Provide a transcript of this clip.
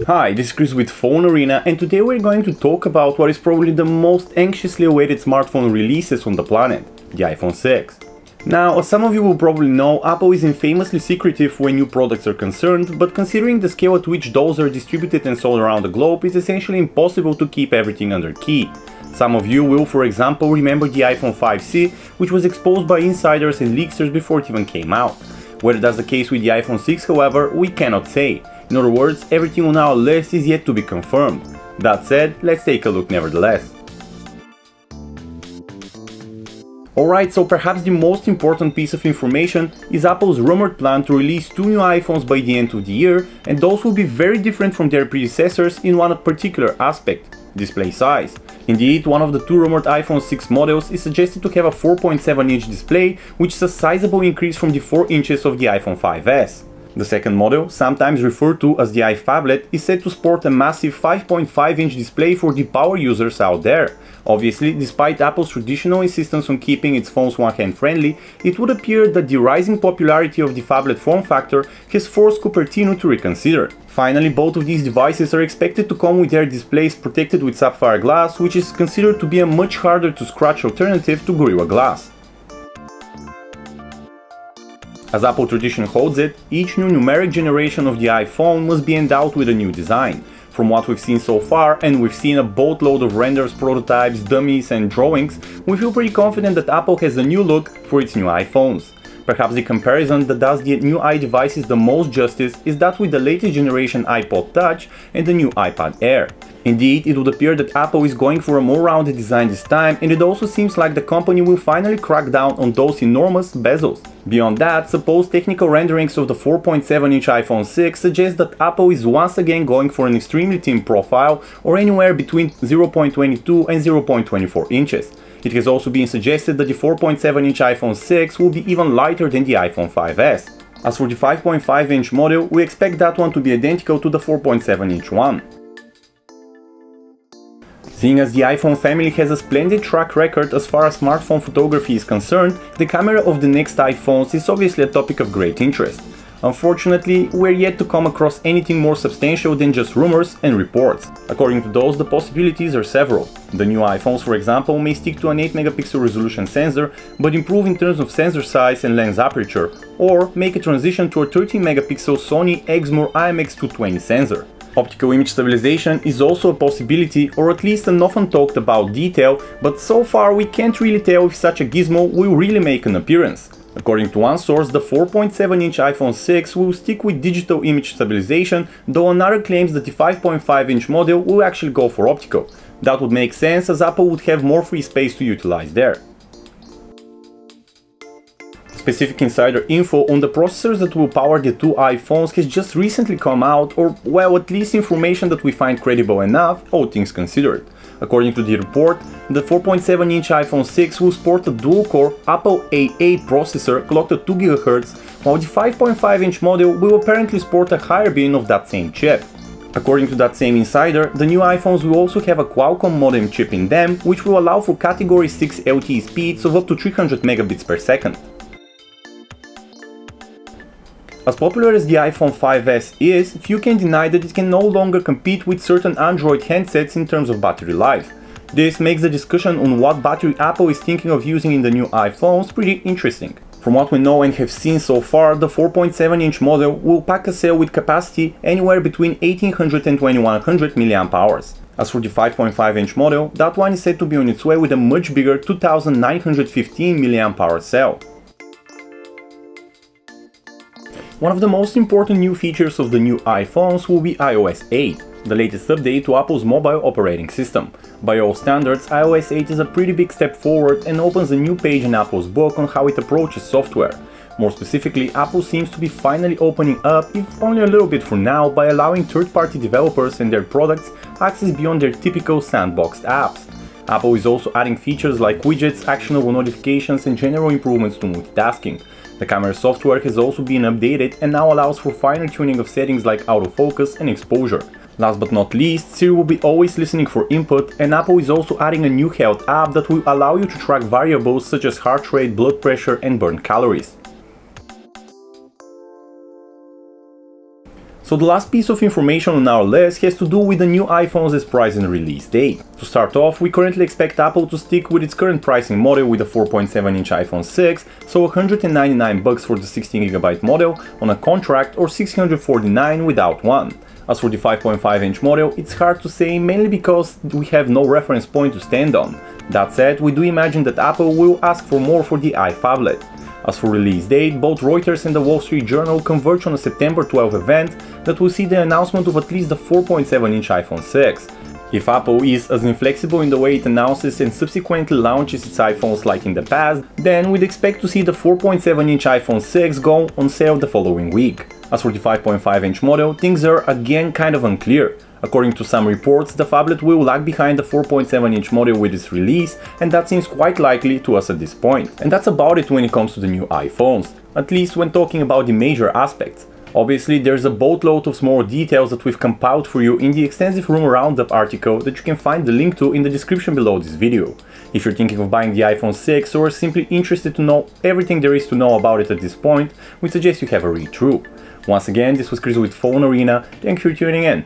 Hi, this is Chris with PhoneArena, and today we're going to talk about what is probably the most anxiously awaited smartphone releases on the planet, the iPhone 6. Now, as some of you will probably know, Apple is infamously secretive when new products are concerned, but considering the scale at which those are distributed and sold around the globe, it's essentially impossible to keep everything under key. Some of you will, for example, remember the iPhone 5C, which was exposed by insiders and leaksters before it even came out. Whether that's the case with the iPhone 6, however, we cannot say. In other words, everything on our list is yet to be confirmed. That said, let's take a look nevertheless. Alright, so perhaps the most important piece of information is Apple's rumored plan to release two new iPhones by the end of the year, and those will be very different from their predecessors in one particular aspect: display size. Indeed, one of the two rumored iPhone 6 models is suggested to have a 4.7-inch display, which is a sizable increase from the 4 inches of the iPhone 5S. The second model, sometimes referred to as the iPhablet, is said to sport a massive 5.5-inch display for the power users out there. Obviously, despite Apple's traditional insistence on keeping its phones one-hand friendly, it would appear that the rising popularity of the phablet form factor has forced Cupertino to reconsider. Finally, both of these devices are expected to come with their displays protected with sapphire glass, which is considered to be a much harder to scratch alternative to Gorilla Glass. As Apple tradition holds it, each new numeric generation of the iPhone must be endowed with a new design. From what we've seen so far, and we've seen a boatload of renders, prototypes, dummies and drawings, we feel pretty confident that Apple has a new look for its new iPhones. Perhaps the comparison that does the new iDevices the most justice is that with the latest generation iPod Touch and the new iPad Air. Indeed, it would appear that Apple is going for a more rounded design this time, and it also seems like the company will finally crack down on those enormous bezels. Beyond that, supposed technical renderings of the 4.7-inch iPhone 6 suggest that Apple is once again going for an extremely thin profile, or anywhere between 0.22 and 0.24 inches. It has also been suggested that the 4.7-inch iPhone 6 will be even lighter than the iPhone 5S. As for the 5.5-inch model, we expect that one to be identical to the 4.7-inch one. Seeing as the iPhone family has a splendid track record as far as smartphone photography is concerned, the camera of the next iPhones is obviously a topic of great interest. Unfortunately, we're yet to come across anything more substantial than just rumors and reports. According to those, the possibilities are several. The new iPhones, for example, may stick to an 8-megapixel resolution sensor, but improve in terms of sensor size and lens aperture, or make a transition to a 13-megapixel Sony Exmor IMX220 sensor. Optical image stabilization is also a possibility, or at least an often talked about detail, but so far we can't really tell if such a gizmo will really make an appearance. According to one source, the 4.7-inch iPhone 6 will stick with digital image stabilization, though another claims that the 5.5-inch model will actually go for optical. That would make sense, as Apple would have more free space to utilize there. Specific insider info on the processors that will power the two iPhones has just recently come out, or well, at least information that we find credible enough, all things considered. According to the report, the 4.7-inch iPhone 6 will sport a dual-core Apple A8 processor clocked at 2 GHz, while the 5.5-inch model will apparently sport a higher bin of that same chip. According to that same insider, the new iPhones will also have a Qualcomm modem chip in them, which will allow for Category 6 LTE speeds of up to 300 megabits per second. As popular as the iPhone 5S is, few can deny that it can no longer compete with certain Android handsets in terms of battery life. This makes the discussion on what battery Apple is thinking of using in the new iPhones pretty interesting. From what we know and have seen so far, the 4.7-inch model will pack a cell with capacity anywhere between 1800 and 2100 mAh. As for the 5.5-inch model, that one is said to be on its way with a much bigger 2915 mAh cell. One of the most important new features of the new iPhones will be iOS 8, the latest update to Apple's mobile operating system. By all standards, iOS 8 is a pretty big step forward and opens a new page in Apple's book on how it approaches software. More specifically, Apple seems to be finally opening up, if only a little bit for now, by allowing third-party developers and their products access beyond their typical sandboxed apps. Apple is also adding features like widgets, actionable notifications and general improvements to multitasking. The camera software has also been updated and now allows for finer tuning of settings like autofocus and exposure. Last but not least, Siri will be always listening for input, and Apple is also adding a new health app that will allow you to track variables such as heart rate, blood pressure and burned calories. So the last piece of information on our list has to do with the new iPhone's price and release date. To start off, we currently expect Apple to stick with its current pricing model with a 4.7-inch iPhone 6, so $199 for the 16GB model on a contract or $649 without one. As for the 5.5-inch model, it's hard to say, mainly because we have no reference point to stand on. That said, we do imagine that Apple will ask for more for the iPhablet. As for release date, both Reuters and the Wall Street Journal converge on a September 12 event that will see the announcement of at least the 4.7-inch iPhone 6. If Apple is as inflexible in the way it announces and subsequently launches its iPhones like in the past, then we'd expect to see the 4.7-inch iPhone 6 go on sale the following week. As for the 5.5-inch model, things are again kind of unclear. According to some reports, the phablet will lag behind the 4.7-inch model with its release, and that seems quite likely to us at this point. And that's about it when it comes to the new iPhones, at least when talking about the major aspects. Obviously, there's a boatload of small details that we've compiled for you in the extensive rumor roundup article that you can find the link to in the description below this video. If you're thinking of buying the iPhone 6 or simply interested to know everything there is to know about it at this point, we suggest you have a read through. Once again, this was Chris with PhoneArena, thank you for tuning in.